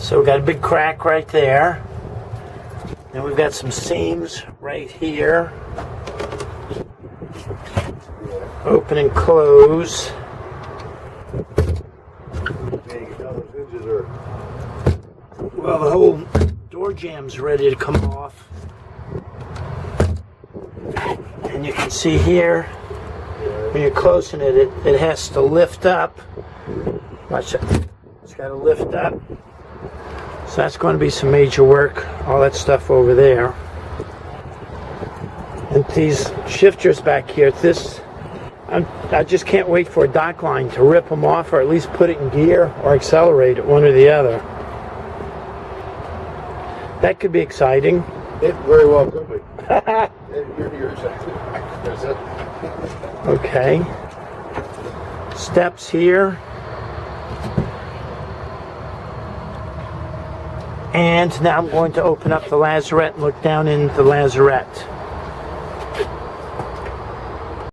So we've got a big crack right there. And we've got some seams right here. Open and close. Well, the whole door jam's ready to come off. And you can see here, when you're closing it, it has to lift up. Watch it. It's got to lift up. So that's going to be some major work. All that stuff over there. And these shifters back here, I just can't wait for a dock line to rip them off, or at least put it in gear or accelerate it, one or the other. That could be exciting. It very well could be. You're exactly right. Okay. Steps here. And now I'm going to open up the lazarette and look down into the lazarette.